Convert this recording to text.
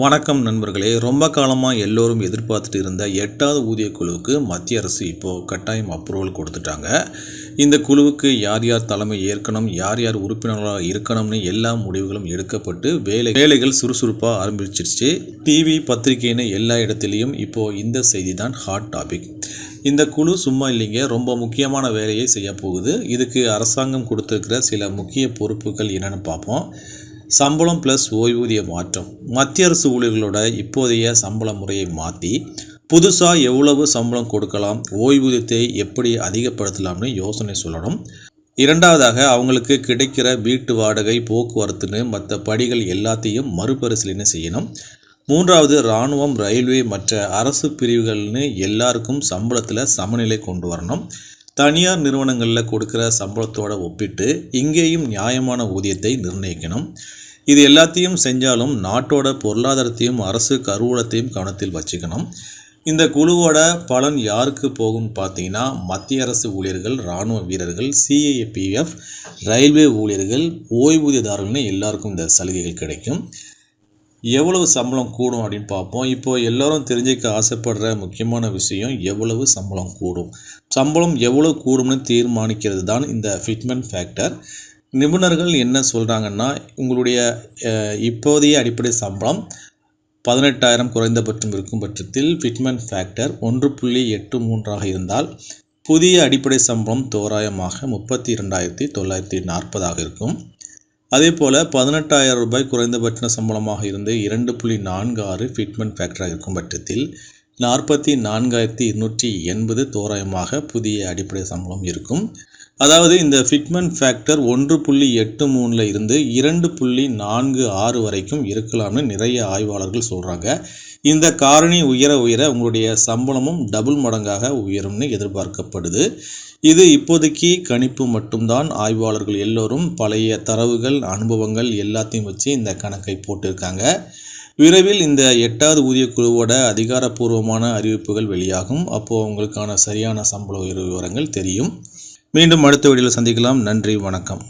வணக்கம் நண்பர்களே. ரொம்ப காலமாக எல்லோரும் எதிர்பார்த்துட்டு இருந்த 8வது ஊதிய குழுவுக்கு மத்திய அரசு இப்போது கட்டாயம் அப்ரூவல் கொடுத்துட்டாங்க. இந்த குழுவுக்கு யார் யார் தலைமை ஏற்கணும், யார் யார் உறுப்பினர்களாக இருக்கணும்னு எல்லா முடிவுகளும் எடுக்கப்பட்டு வேலைகள் சுறுசுறுப்பாக ஆரம்பிச்சிருச்சு. டிவி பத்திரிகைன்னு எல்லா இடத்துலையும் இப்போது இந்த செய்தி தான் ஹாட் டாபிக். இந்த குழு சும்மா இல்லைங்க, ரொம்ப முக்கியமான வேலையை செய்ய போகுது. இதுக்கு அரசாங்கம் கொடுத்துருக்கிற சில முக்கிய பொறுப்புகள் என்னென்னு பார்ப்போம். சம்பளம் ப்ளஸ் ஓய்வூதிய மாற்றம். மத்திய அரசு ஊழியர்களோட இப்போதைய சம்பள முறையை மாற்றி புதுசாக எவ்வளவு சம்பளம் கொடுக்கலாம், ஓய்வூதியத்தை எப்படி அதிகப்படுத்தலாம்னு யோசனை சொல்லணும். இரண்டாவதாக, அவங்களுக்கு கிடைக்கிற வீட்டு வாடகை, போக்குவரத்துன்னு மற்ற படிகள் எல்லாத்தையும் மறுபரிசீலனை செய்யணும். மூன்றாவது, இராணுவம், ரயில்வே மற்ற அரசு பிரிவுகள்னு எல்லாருக்கும் சம்பளத்தில் சமநிலை கொண்டு வரணும். தனியார் நிறுவனங்களில் கொடுக்குற சம்பளத்தோட ஒப்பிட்டு இங்கேயும் நியாயமான ஊதியத்தை நிர்ணயிக்கணும். இது எல்லாத்தையும் செஞ்சாலும் நாட்டோட பொருளாதாரத்தையும் அரசு கருவூலத்தையும் கவனத்தில் வச்சுக்கணும். இந்த குழுவோட பலன் யாருக்கு போகும் பார்த்தீங்கன்னா, மத்திய அரசு ஊழியர்கள், இராணுவ வீரர்கள், சிஏபிஎஃப், ரயில்வே ஊழியர்கள், ஓய்வூதியதாரர்கள்னு எல்லாருக்கும் இந்த சலுகைகள் கிடைக்கும். எவ்வளவு சம்பளம் கூடும் அப்படின்னு பார்ப்போம். இப்போது எல்லோரும் தெரிஞ்சுக்க ஆசைப்படுற முக்கியமான விஷயம் எவ்வளவு சம்பளம் கூடும். சம்பளம் எவ்வளவு கூடும்னு தீர்மானிக்கிறது தான் இந்த ஃபிட்மெண்ட் ஃபேக்டர். நிபுணர்கள் என்ன சொல்கிறாங்கன்னா, உங்களுடைய இப்போதைய அடிப்படை சம்பளம் 18,000 குறைந்தபட்சம் இருக்கும் பட்சத்தில் ஃபிட்மெண்ட் ஃபேக்டர் 1.83 இருந்தால் புதிய அடிப்படை சம்பளம் தோராயமாக 32,940 இருக்கும். அதே போல் 18,000 ரூபாய் குறைந்தபட்ச சம்பளமாக இருந்து 2.46 ஃபிட்மெண்ட் ஃபேக்டராக இருக்கும் பட்சத்தில் 44,280 தோராயமாக புதிய அடிப்படை சம்பளம் இருக்கும். அதாவது இந்த ஃபிட்மெண்ட் ஃபேக்டர் 1.83 இருந்து 2.46 வரைக்கும் இருக்கலாம்னு நிறைய ஆய்வாளர்கள் சொல்கிறாங்க. இந்த காரணி உயர உங்களுடைய சம்பளமும் டபுள் மடங்காக உயரும்னு எதிர்பார்க்கப்படுது. இது இப்போதைக்கு கணிப்பு மட்டும்தான். ஆய்வாளர்கள் எல்லோரும் பழைய தரவுகள், அனுபவங்கள் எல்லாத்தையும் வச்சு இந்த கணக்கை போட்டிருக்காங்க. விரைவில் இந்த 8வது ஊதிய குழுவோட அதிகாரப்பூர்வமான அறிவிப்புகள் வெளியாகும். அப்போது உங்களுக்கான சரியான சம்பள உயர்வு விவரங்கள் தெரியும். மீண்டும் அடுத்த வீடியோவில் சந்திக்கலாம். நன்றி, வணக்கம்.